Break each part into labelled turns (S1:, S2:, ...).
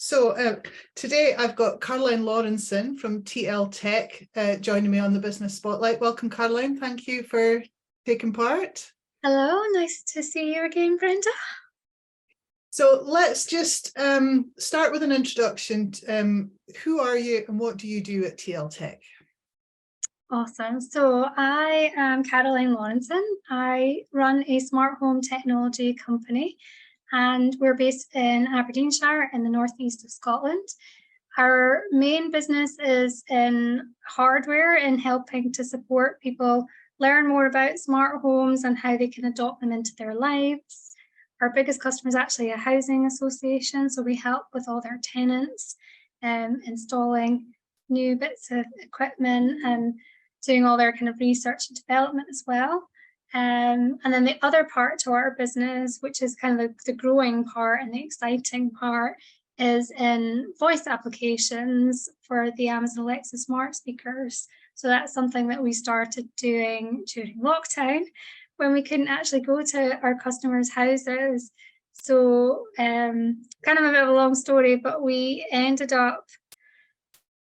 S1: So today I've got Caroline Laurenson from TL Tech joining me on the Business Spotlight. Welcome, Caroline. Thank you for taking part.
S2: Hello, nice to see you again, Brenda.
S1: So let's just start with an introduction. Who are you and what do you do at TL Tech?
S2: Awesome. So I am Caroline Laurenson. I run a smart home technology company and we're based in Aberdeenshire in the northeast of Scotland. Our main business is in hardware and helping to support people learn more about smart homes and how they can adopt them into their lives. Our biggest customer is actually a housing association, so we help with all their tenants installing new bits of equipment and doing all their kind of research and development as well. And then the other part to our business, which is kind of the growing part and the exciting part, is in voice applications for the Amazon Alexa smart speakers. So that's something that we started doing during lockdown when we couldn't actually go to our customers' houses. So kind of a bit of a long story, but we ended up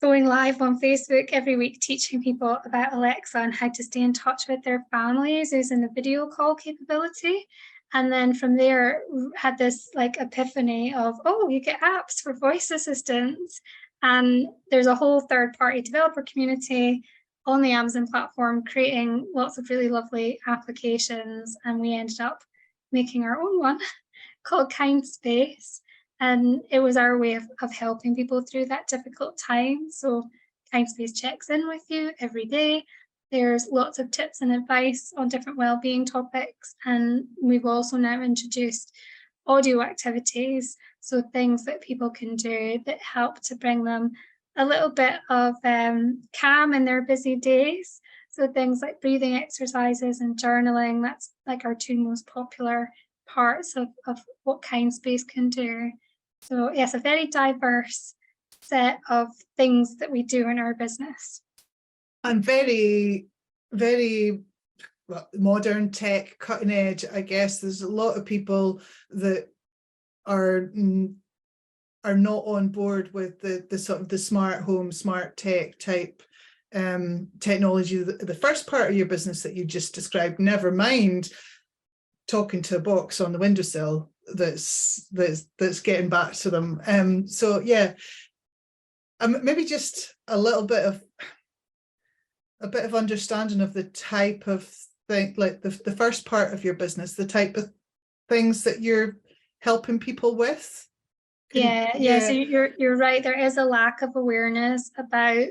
S2: going live on Facebook every week, teaching people about Alexa and how to stay in touch with their families using the video call capability. And then from there, had this like epiphany of, oh, you get apps for voice assistants. And there's a whole third-party developer community on the Amazon platform creating lots of really lovely applications. And we ended up making our own one called Kindspace. And it was our way of helping people through that difficult time. So Kindspace checks in with you every day. There's lots of tips and advice on different well-being topics. And we've also now introduced audio activities, so things that people can do that help to bring them a little bit of calm in their busy days. So things like breathing exercises and journaling, that's like our two most popular parts of what Kindspace can do. So yes, a very diverse set of things that we do in our business.
S1: And very, very modern tech, cutting edge, I guess. There's a lot of people that are not on board with the sort of the smart home, smart tech type technology. The first part of your business that you just described, never mind talking to a box on the windowsill that's getting back to them. So yeah, maybe just a bit of understanding of the type of thing, like the first part of your business, the type of things that you're helping people with.
S2: Yeah. So you're right. There is a lack of awareness about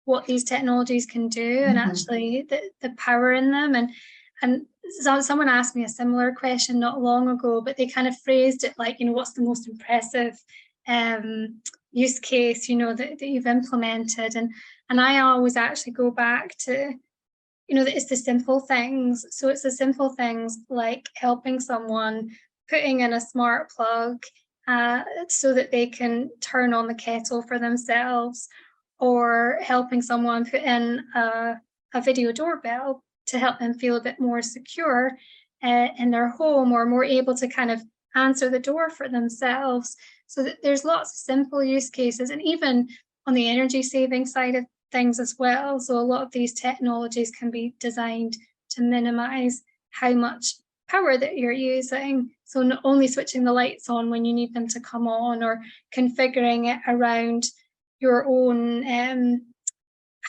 S2: what these technologies can do and actually the power in them. And so someone asked me a similar question not long ago, but they kind of phrased it like, what's the most impressive use case, that you've implemented. And I always actually go back to, that it's the simple things. So it's the simple things like helping someone putting in a smart plug so that they can turn on the kettle for themselves, or helping someone put in a video doorbell to help them feel a bit more secure in their home, or more able to kind of answer the door for themselves. So that there's lots of simple use cases, and even on the energy saving side of things as well. So a lot of these technologies can be designed to minimize how much power that you're using. So not only switching the lights on when you need them to come on, or configuring it around your own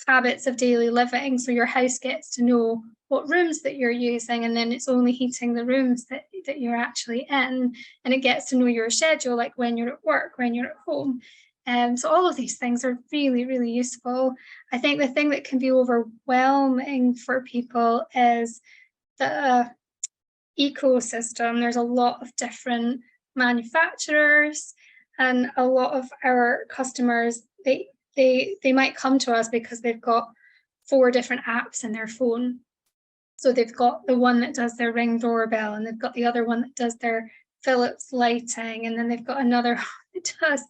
S2: habits of daily living. So your house gets to know what rooms that you're using, and then it's only heating the rooms that you're actually in. And it gets to know your schedule, like when you're at work, when you're at home. So all of these things are really, really useful. I think the thing that can be overwhelming for people is the ecosystem. There's a lot of different manufacturers, and a lot of our customers, they might come to us because they've got 4 different apps in their phone. So they've got the one that does their Ring doorbell, and they've got the other one that does their Philips lighting, and then they've got another one that does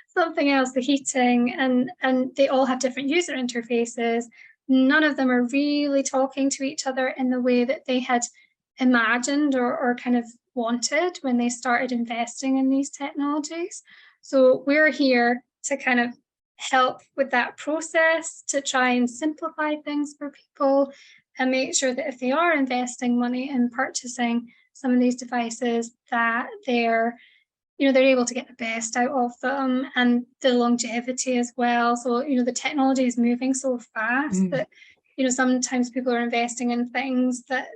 S2: something else, the heating, and they all have different user interfaces. None of them are really talking to each other in the way that they had imagined or kind of wanted when they started investing in these technologies. So we're here to kind of help with that process, to try and simplify things for people and make sure that if they are investing money in purchasing some of these devices, that they're able to get the best out of them, and the longevity as well. So, the technology is moving so fast that, sometimes people are investing in things that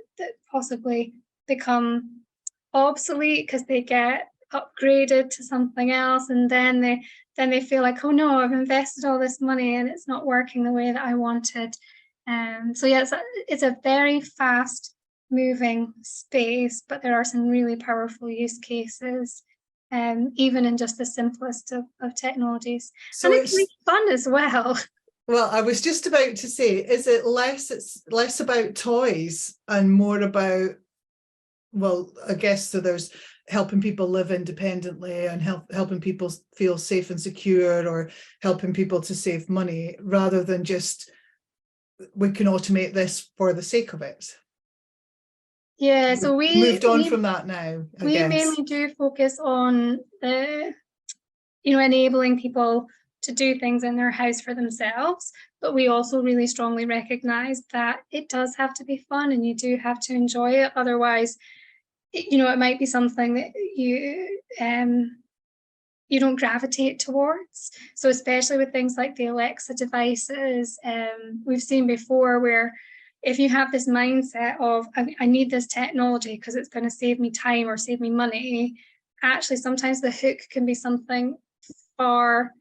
S2: possibly become obsolete because they get upgraded to something else, and then they feel like, oh no, I've invested all this money and it's not working the way that I wanted. So yeah, it's a very fast moving space, but there are some really powerful use cases, even in just the simplest of technologies.
S1: So
S2: and it can be fun as well.
S1: Well, I was just about to say, it's less about toys and more about, well, I guess, so there's helping people live independently and helping people feel safe and secure, or helping people to save money, rather than just, we can automate this for the sake of it.
S2: Yeah, so we
S1: moved on from that now, I guess.
S2: mainly do focus on the, enabling people to do things in their house for themselves, but we also really strongly recognize that it does have to be fun and you do have to enjoy it. Otherwise, it might be something that you don't gravitate towards. So especially with things like the Alexa devices, we've seen before where if you have this mindset of, I need this technology because it's going to save me time or save me money, actually sometimes the hook can be something far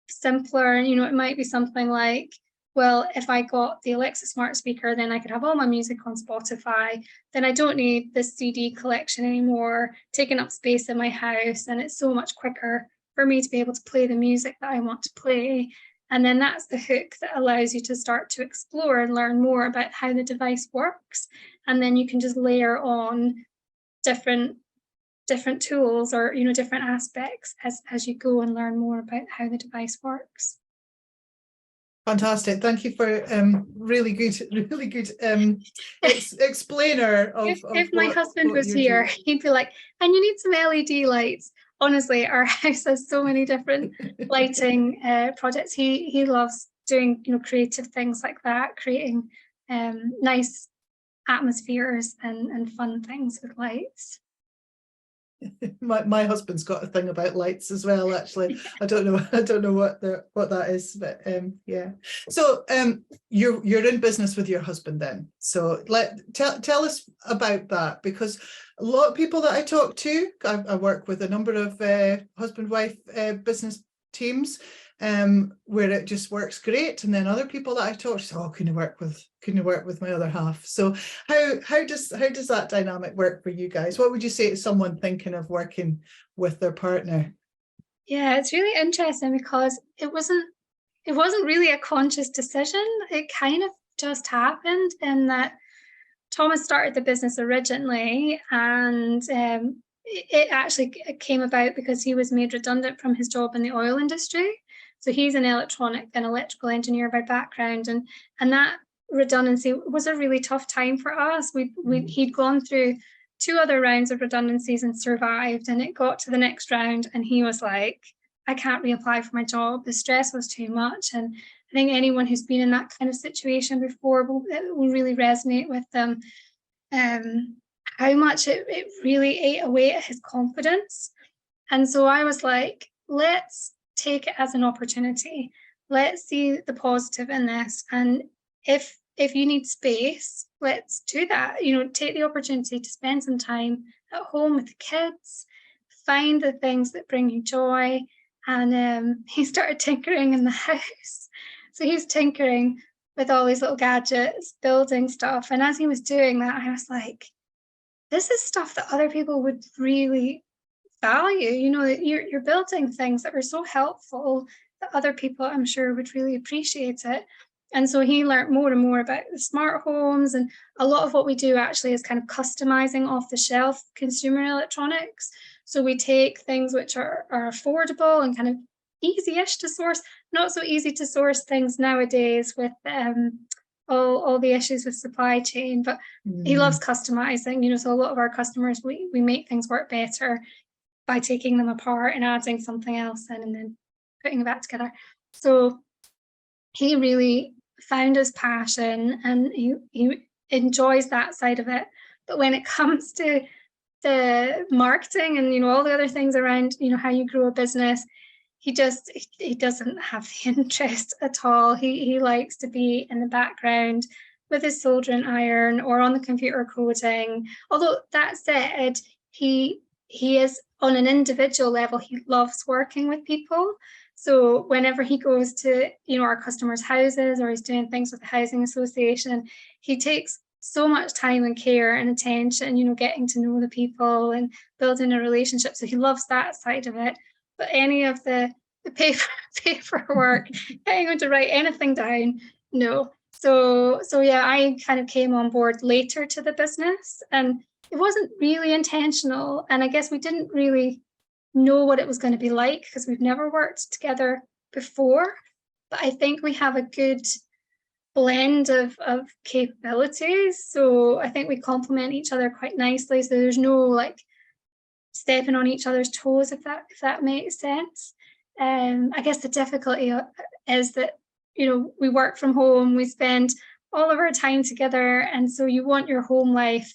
S2: simpler. It might be something like, well, if I got the Alexa smart speaker, then I could have all my music on Spotify. Then I don't need this CD collection anymore, taking up space in my house. And it's so much quicker for me to be able to play the music that I want to play. And then that's the hook that allows you to start to explore and learn more about how the device works. And then you can just layer on different tools, or different aspects as you go and learn more about how the device works.
S1: Fantastic. Thank you for really good explainer of
S2: if my husband
S1: what
S2: was here, he'd be like, and you need some LED lights. Honestly, our house has so many different lighting projects. He loves doing creative things like that, creating nice atmospheres and fun things with lights.
S1: My husband's got a thing about lights as well, actually. I don't know what that is, but yeah. So you're in business with your husband then. So tell us about that, because a lot of people that I talk to, I work with a number of husband-wife business teams, where it just works great, and then other people that I talk to say, oh, couldn't work with my other half. So how does that dynamic work for you guys? What would you say to someone thinking of working with their partner?
S2: Yeah, it's really interesting because it wasn't really a conscious decision. It kind of just happened in that Thomas started the business originally, and it actually came about because he was made redundant from his job in the oil industry. So he's an electronic and electrical engineer by background, and that redundancy was a really tough time for us. He'd gone through 2 other rounds of redundancies and survived, and it got to the next round and he was like, I can't reapply for my job. The stress was too much. And I think anyone who's been in that kind of situation before will really resonate with them. How much it really ate away at his confidence. And so I was like, let's take it as an opportunity. Let's see the positive in this. And if you need space, let's do that. Take the opportunity to spend some time at home with the kids, find the things that bring you joy. And he started tinkering in the house. So he's tinkering with all these little gadgets, building stuff. And as he was doing that, I was like, this is stuff that other people would really value. You're building things that are so helpful that other people, I'm sure, would really appreciate it. And so he learned more and more about the smart homes, and a lot of what we do actually is kind of customizing off the shelf consumer electronics. So we take things which are affordable and kind of easy-ish to source, not so easy to source things nowadays with all the issues with supply chain, but he loves customizing. So a lot of our customers, we make things work better. by taking them apart and adding something else in and then putting it back together. So he really found his passion and he enjoys that side of it. But when it comes to the marketing and, you know, all the other things around, you know, how you grow a business, he doesn't have the interest at all. He likes to be in the background with his soldering iron or on the computer coding. Although that said, he is on an individual level, he loves working with people. So whenever he goes to, you know, our customers' houses or he's doing things with the housing association, he takes so much time and care and attention, you know, getting to know the people and building a relationship. So he loves that side of it. But any of the paperwork, getting him to write anything down, no. So yeah, I kind of came on board later to the business, and it wasn't really intentional. And I guess we didn't really know what it was going to be like because we've never worked together before. But I think we have a good blend of capabilities. So I think we complement each other quite nicely. So there's no like stepping on each other's toes, if that makes sense. I guess the difficulty is that, you know, we work from home, we spend all of our time together, and so you want your home life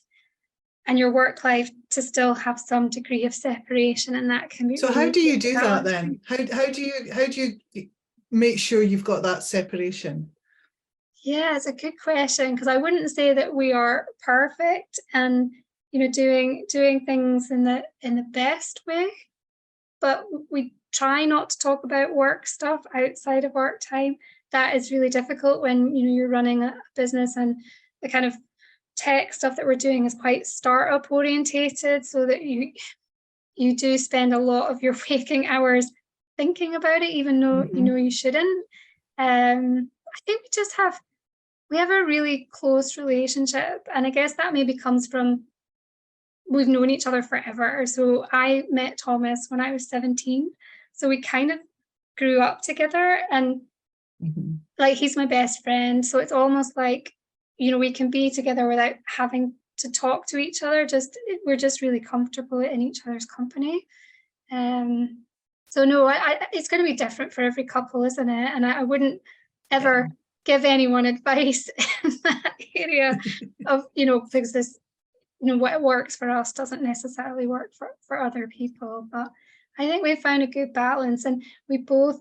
S2: and your work life to still have some degree of separation, and that can be.
S1: So
S2: really
S1: how do you do that
S2: challenging.
S1: then? How do you make sure you've got that separation?
S2: Yeah, it's a good question, because I wouldn't say that we are perfect and, you know, doing things in the best way, but we try not to talk about work stuff outside of work time. That is really difficult when, you know, you're running a business and the kind of tech stuff that we're doing is quite startup orientated, so that you do spend a lot of your waking hours thinking about it, even though you know you shouldn't. I think we have a really close relationship, and I guess that maybe comes from we've known each other forever. So I met Thomas when I was 17, so we kind of grew up together, and like he's my best friend. So it's almost like, you know, we can be together without having to talk to each other. We're just really comfortable in each other's company. So no, it's going to be different for every couple, isn't it? And I wouldn't ever give anyone advice in that area of, you know, because this, you know, what works for us doesn't necessarily work for other people. But I think we found a good balance, and we both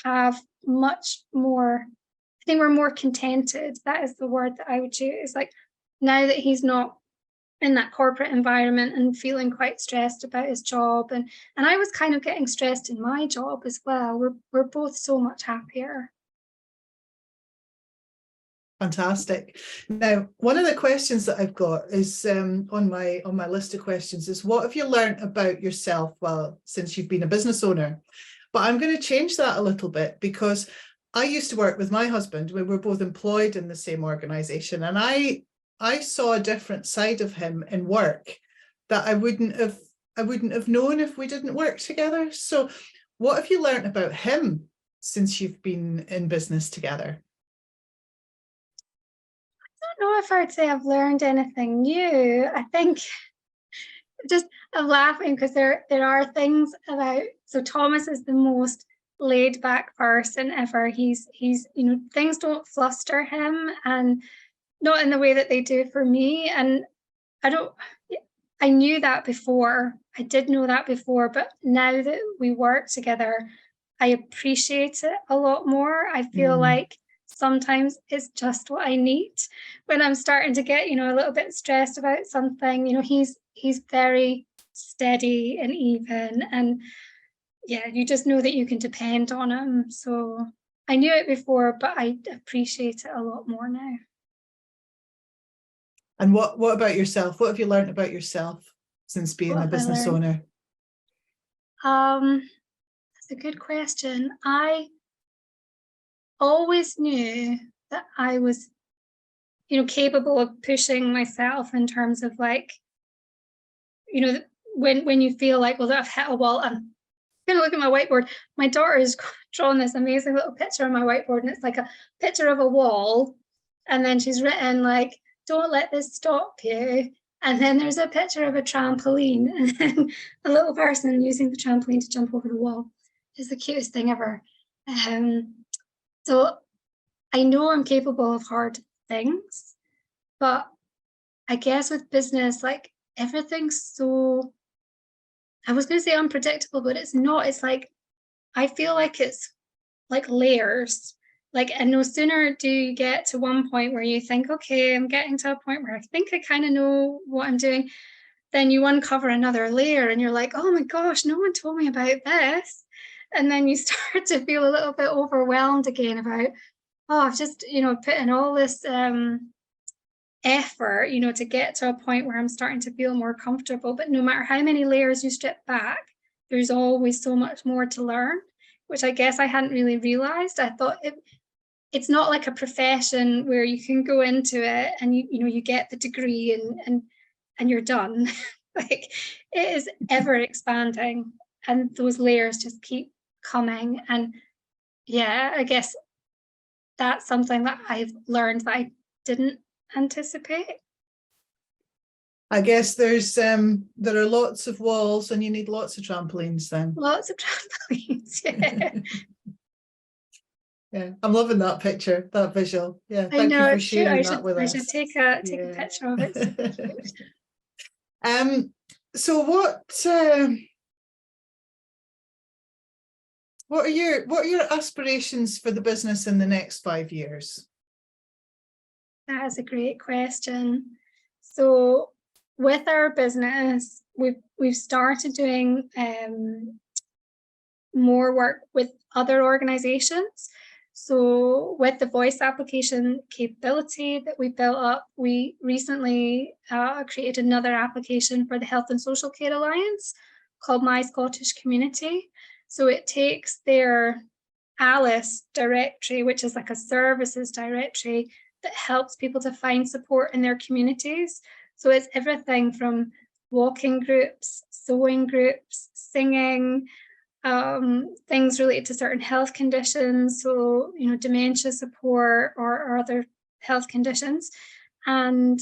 S2: have much more. I think we're more contented. That is the word that I would choose. Like now that he's not in that corporate environment and feeling quite stressed about his job, and I was kind of getting stressed in my job as well. We're both so much happier.
S1: Fantastic. Now, one of the questions that I've got is on my list of questions is, what have you learned about yourself since you've been a business owner? But I'm going to change that a little bit, because I used to work with my husband. We were both employed in the same organization, and I saw a different side of him in work that I wouldn't have known if we didn't work together. So what have you learned about him since you've been in business together?
S2: I don't know if I'd say I've learned anything new. I think just I'm laughing because there are things about, so Thomas is the most laid back person ever. He's you know, things don't fluster him, and not in the way that they do for me. And I knew that before. I did know that before, but now that we work together, I appreciate it a lot more. I feel like sometimes it's just what I need when I'm starting to get, you know, a little bit stressed about something. You know, he's very steady and even, and yeah, you just know that you can depend on him. So I knew it before, but I appreciate it a lot more now.
S1: And what about yourself? What have you learned about yourself since being a business owner?
S2: That's a good question. I always knew that I was, you know, capable of pushing myself in terms of, like, you know, when you feel like, well, I've hit a wall. I'm going to look at my whiteboard. My daughter has drawn this amazing little picture on my whiteboard, and it's like a picture of a wall. And then she's written, like, don't let this stop you. And then there's a picture of a trampoline and then a little person using the trampoline to jump over the wall. It's the cutest thing ever. So I know I'm capable of hard things, but I guess with business, like everything's so, I was going to say unpredictable, but it's not. It's like, I feel like it's like layers. Like, and no sooner do you get to one point where you think, okay, I'm getting to a point where I think I kind of know what I'm doing, then you uncover another layer and you're like, oh my gosh, no one told me about this. And then you start to feel a little bit overwhelmed again about, oh, I've just, put in all this effort, to get to a point where I'm starting to feel more comfortable. But no matter how many layers you strip back, there's always so much more to learn, which I guess I hadn't really realized. I thought it's not like a profession where you can go into it and you get the degree and you're done. Like, it is ever expanding and those layers just keep coming. And yeah, I guess that's something that I've learned that I didn't anticipate.
S1: I guess there are lots of walls and you need lots of trampolines then.
S2: Lots of trampolines, yeah.
S1: Yeah, I'm loving that picture, that visual. Yeah,
S2: I
S1: thank
S2: know,
S1: you for sharing that with
S2: I
S1: us.
S2: should take a picture of it.
S1: So what are your aspirations for the business in the next 5 years?
S2: That is a great question. So with our business, we've started doing more work with other organizations. So with the voice application capability that we built up, we recently created another application for the Health and Social Care Alliance called My Scottish Community. So it takes their Alice directory, which is like a services directory that helps people to find support in their communities. So it's everything from walking groups, sewing groups, singing, things related to certain health conditions, so dementia support or other health conditions. And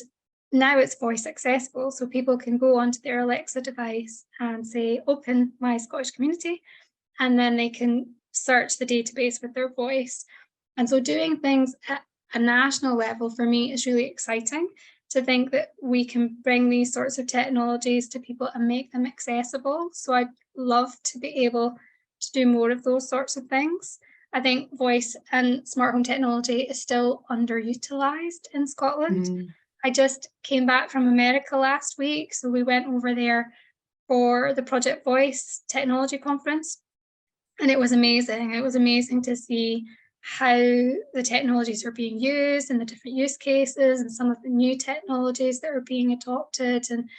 S2: now it's voice accessible, so people can go onto their Alexa device and say, open My Scottish Community, and then they can search the database with their voice. And so doing things at a national level for me is really exciting, to think that we can bring these sorts of technologies to people and make them accessible. So I'd love to be able to do more of those sorts of things. I think voice and smart home technology is still underutilized in Scotland. I just came back from America last week, so we went over there for the Project Voice Technology Conference, and it was amazing. It was amazing to see how the technologies are being used and the different use cases and some of the new technologies that are being adopted. And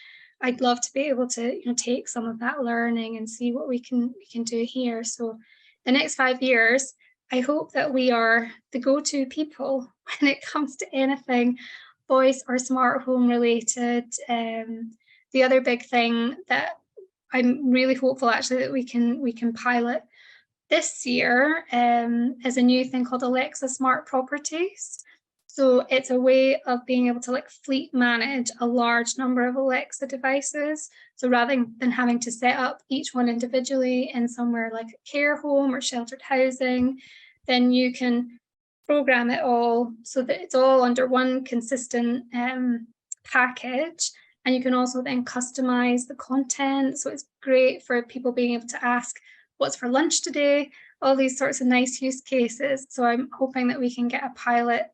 S2: I'd love to be able to take some of that learning and see what we can do here. So the next 5 years, I hope that we are the go-to people when it comes to anything voice or smart home related. The other big thing that I'm really hopeful actually that we can pilot this year is a new thing called Alexa Smart Properties. So it's a way of being able to fleet manage a large number of Alexa devices. So rather than having to set up each one individually in somewhere like a care home or sheltered housing, then you can program it all so that it's all under one consistent package. And you can also then customize the content. So it's great for people being able to ask, what's for lunch today? All these sorts of nice use cases. So I'm hoping that we can get a pilot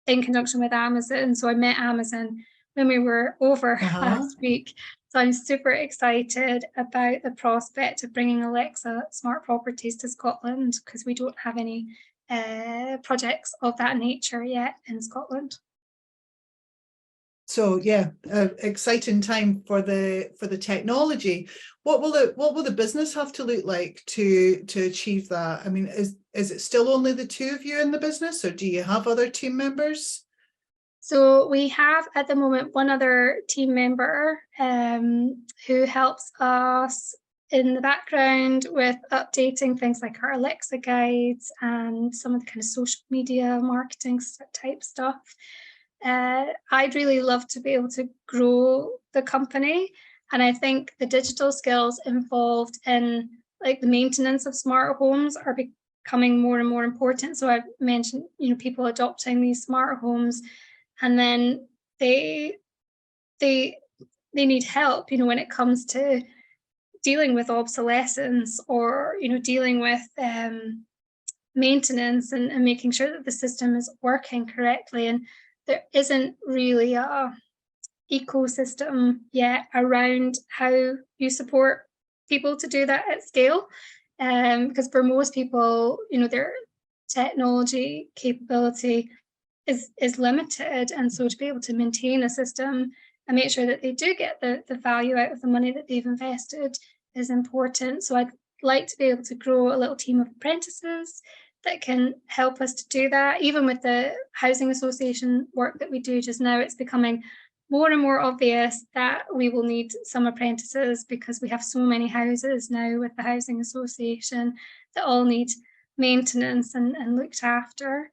S2: in conjunction with Amazon. So I met Amazon when we were over last week. So I'm super excited about the prospect of bringing Alexa Smart Properties to Scotland, because we don't have any projects of that nature yet in Scotland.
S1: So yeah, exciting time for the technology. What will the business have to look like to achieve that? I mean, is it still only the two of you in the business, or do you have other team members?
S2: So we have at the moment one other team member who helps us in the background with updating things like our Alexa guides and some of the kind of social media marketing type stuff. I'd really love to be able to grow the company. And I think the digital skills involved in like the maintenance of smart homes are becoming more and more important. So I've mentioned, people adopting these smart homes, and then they need help, when it comes to dealing with obsolescence, or, dealing with maintenance, and making sure that the system is working correctly. And there isn't really a ecosystem yet around how you support people to do that at scale. Because for most people, their technology capability is limited. And so to be able to maintain a system and make sure that they do get the value out of the money that they've invested is important. So I'd like to be able to grow a little team of apprentices that can help us to do that. Even with the housing association work that we do just now, it's becoming more and more obvious that we will need some apprentices, because we have so many houses now with the housing association that all need maintenance and looked after.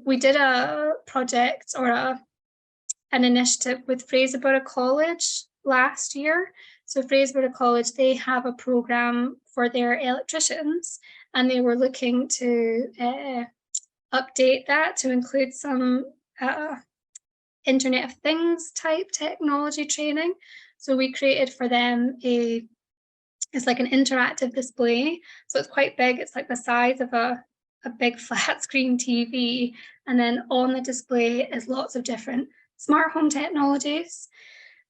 S2: We did a project, or an initiative with Fraserburgh College last year. So Fraserburgh College, they have a program for their electricians, and they were looking to update that to include some Internet of Things type technology training. So we created for them it's like an interactive display. So it's quite big. It's like the size of a big flat screen TV. And then on the display is lots of different smart home technologies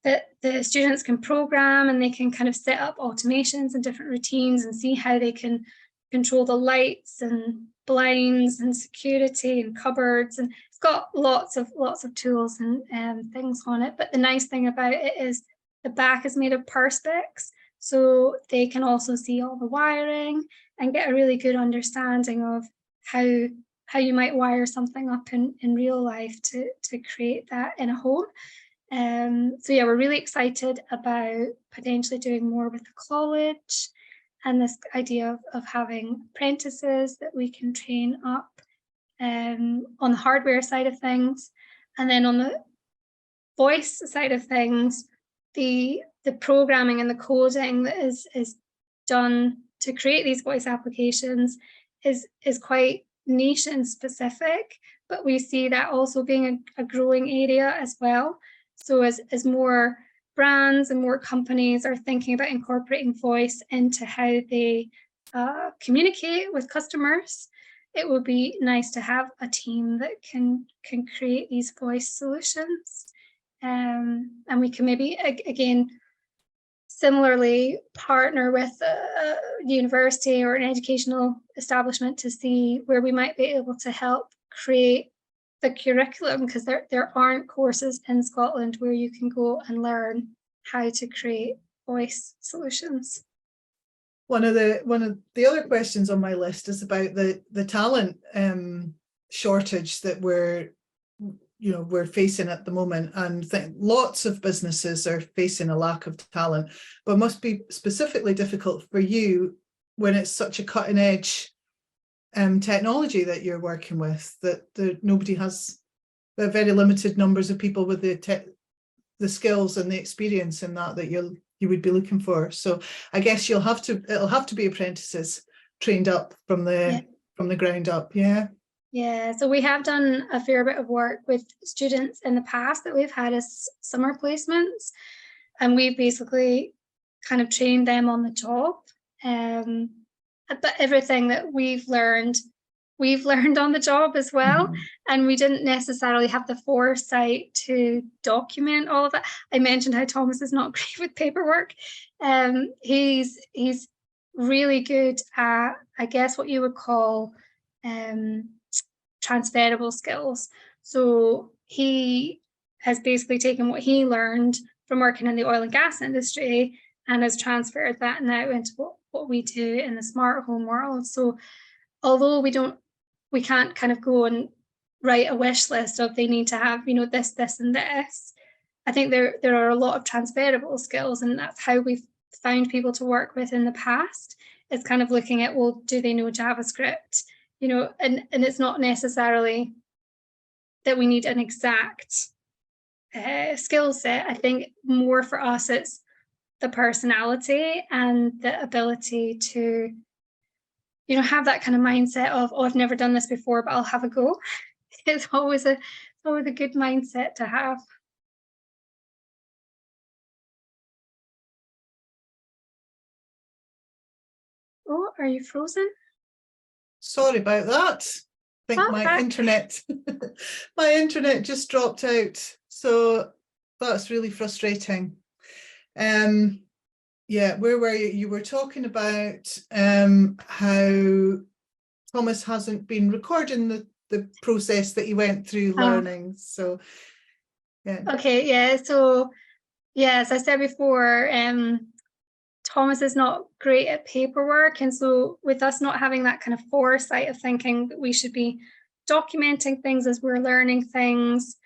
S2: that the students can program, and they can kind of set up automations and different routines and see how they can control the lights and blinds and security and cupboards. And it's got lots of tools and things on it. But the nice thing about it is the back is made of perspex, so they can also see all the wiring and get a really good understanding of how you might wire something up in real life to create that in a home. So yeah, we're really excited about potentially doing more with the college, and this idea of having apprentices that we can train up on the hardware side of things. And then on the voice side of things, the programming and the coding that is done to create these voice applications is quite niche and specific, but we see that also being a growing area as well. So as more brands and more companies are thinking about incorporating voice into how they communicate with customers, it would be nice to have a team that can create these voice solutions. And we can maybe, again, similarly partner with a university or an educational establishment to see where we might be able to help create the curriculum, because there aren't courses in Scotland where you can go and learn how to create voice solutions.
S1: One of the other questions on my list is about the talent shortage that we're facing at the moment, and lots of businesses are facing a lack of talent, but must be specifically difficult for you when it's such a cutting edge technology that you're working with, that nobody has, very limited numbers of people with the skills and the experience in that you would be looking for. So I guess it'll have to be apprentices trained up from the ground up.
S2: Yeah, so we have done a fair bit of work with students in the past that we've had as summer placements, and we've basically kind of trained them on the job. But everything that we've learned on the job as well. Mm-hmm. And we didn't necessarily have the foresight to document all of that. I mentioned how Thomas is not great with paperwork. He's really good at, I guess, what you would call transferable skills. So he has basically taken what he learned from working in the oil and gas industry and has transferred that now into what we do in the smart home world. So although we can't kind of go and write a wish list of they need to have, this, and this, I think there are a lot of transferable skills, and that's how we've found people to work with in the past. It's kind of looking at, well, do they know JavaScript? And it's not necessarily that we need an exact skill set. I think more for us, it's the personality and the ability to, have that kind of mindset of, oh, I've never done this before, but I'll have a go. It's always a good mindset to have. Oh, are you frozen?
S1: Sorry about that. I think my internet my internet just dropped out. So that's really frustrating. Yeah, where were you? You were talking about how Thomas hasn't been recording the process that he went through learning. So yeah.
S2: Okay, yeah. So yeah, as I said before, Thomas is not great at paperwork. And so with us not having that kind of foresight of thinking that we should be documenting things as we're learning things,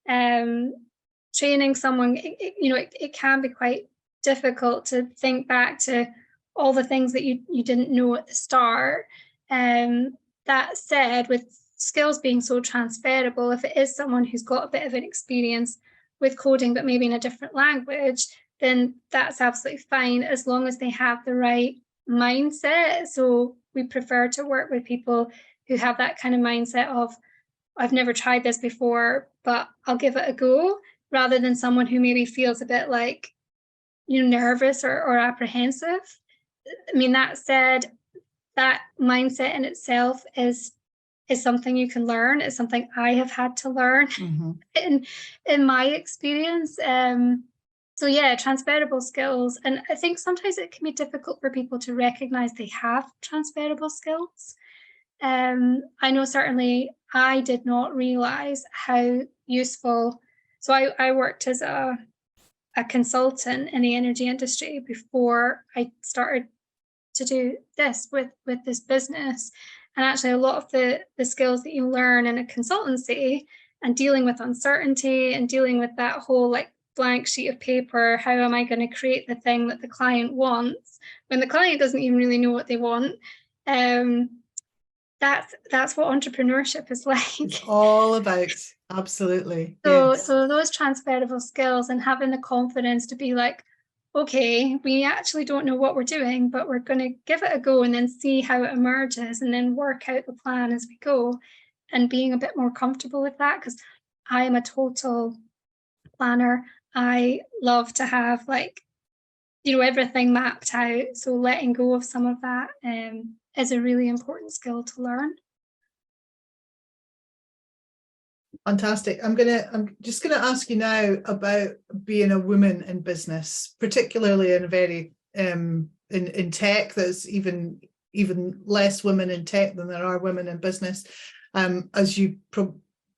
S2: training someone, it can be quite difficult to think back to all the things that you didn't know at the start. That said, with skills being so transferable, if it is someone who's got a bit of an experience with coding, but maybe in a different language, then that's absolutely fine as long as they have the right mindset. So we prefer to work with people who have that kind of mindset of, I've never tried this before, but I'll give it a go, rather than someone who maybe feels a bit like, nervous or apprehensive. I mean, that said, that mindset in itself is something you can learn. It's something I have had to learn in my experience. So yeah, transferable skills. And I think sometimes it can be difficult for people to recognize they have transferable skills. I know certainly I did not realize how useful. So I worked as a consultant in the energy industry before I started to do this with this business. And actually a lot of the skills that you learn in a consultancy and dealing with uncertainty and dealing with that whole like blank sheet of paper, how am I going to create the thing that the client wants when the client doesn't even really know what they want? That's what entrepreneurship is like.
S1: It's all about. Absolutely.
S2: So
S1: Yes.
S2: so those transferable skills and having the confidence to be like, okay, we actually don't know what we're doing, but we're going to give it a go and then see how it emerges and then work out the plan as we go, and being a bit more comfortable with that, because I am a total planner. I love to have everything mapped out. So letting go of some of that is a really important skill to learn.
S1: Fantastic. I'm just gonna ask you now about being a woman in business, particularly in a very in tech. There's even less women in tech than there are women in business. As you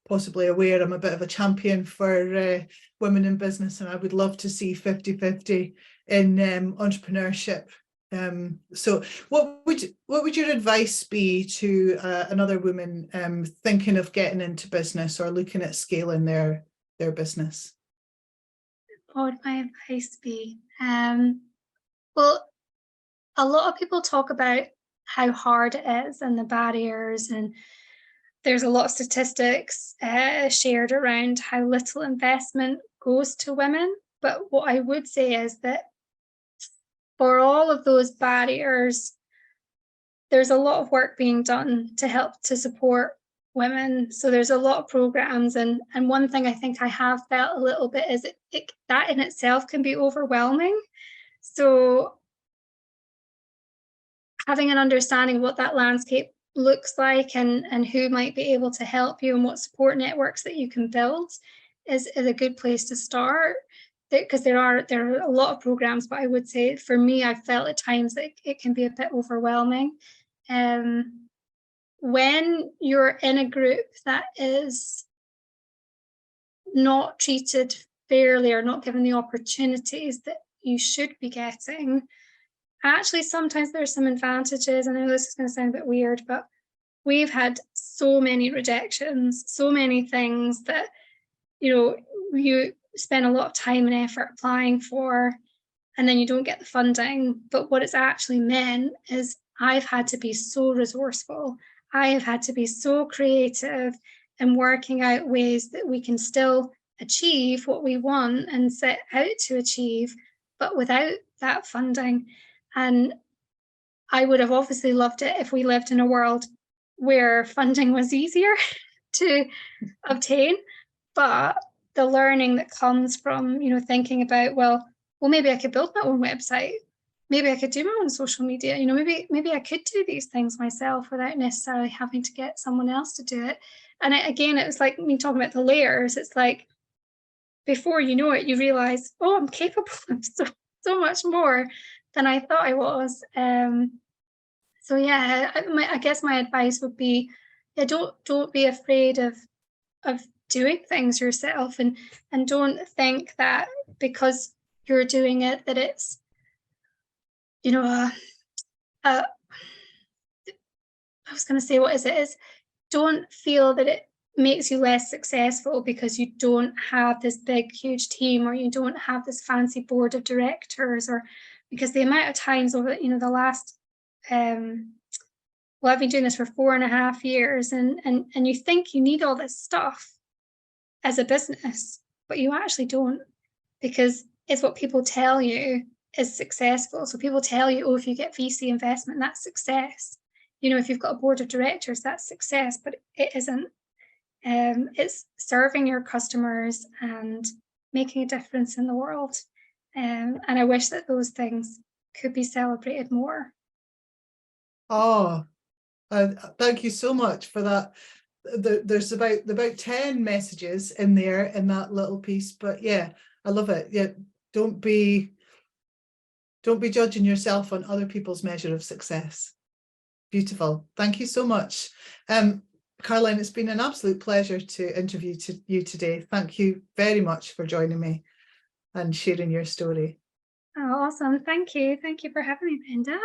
S1: possibly aware, I'm a bit of a champion for women in business, and I would love to see 50-50 in entrepreneurship. So what would your advice be to another woman thinking of getting into business or looking at scaling their business?
S2: What would my advice be? Well, a lot of people talk about how hard it is and the barriers, and there's a lot of statistics shared around how little investment goes to women. But what I would say is that for all of those barriers, there's a lot of work being done to help to support women. So there's a lot of programs, and one thing I think I have felt a little bit is that in itself can be overwhelming. So having an understanding of what that landscape looks like and who might be able to help you and what support networks that you can build is a good place to start, because there are a lot of programs, but I would say for me, I've felt at times that it can be a bit overwhelming. When you're in a group that is not treated fairly or not given the opportunities that you should be getting, actually sometimes there's some advantages. I know this is going to sound a bit weird, but we've had so many rejections, so many things that you spend a lot of time and effort applying for, and then you don't get the funding. But what it's actually meant is I've had to be so resourceful. I have had to be so creative and working out ways that we can still achieve what we want and set out to achieve, but without that funding. And I would have obviously loved it if we lived in a world where funding was easier to obtain, but the learning that comes from, thinking about, well, maybe I could build my own website. Maybe I could do my own social media. Maybe I could do these things myself without necessarily having to get someone else to do it. And again, it was like me talking about the layers. It's like, before you know it, you realize, oh, I'm capable of so much more than I thought I was. So yeah, I guess my advice would be, yeah, don't be afraid of doing things yourself, and don't think that because you're doing it that it's, I was going to say, what is it? Is don't feel that it makes you less successful because you don't have this big, huge team, or you don't have this fancy board of directors, or because the amount of times over, the last, well, I've been doing this for 4.5 years, and you think you need all this stuff as a business, but you actually don't, because it's what people tell you is successful. So people tell you, oh, if you get VC investment, that's success. If you've got a board of directors, that's success, but it isn't. It's serving your customers and making a difference in the world. And I wish that those things could be celebrated more.
S1: Oh, thank you so much for that. There's about 10 messages in there in that little piece, but yeah, I love it. Yeah, don't be judging yourself on other people's measure of success. Beautiful. Thank you so much. Caroline, it's been an absolute pleasure to interview you today. Thank you very much for joining me and sharing your story.
S2: Oh, awesome. Thank you. Thank you for having me, Brenda.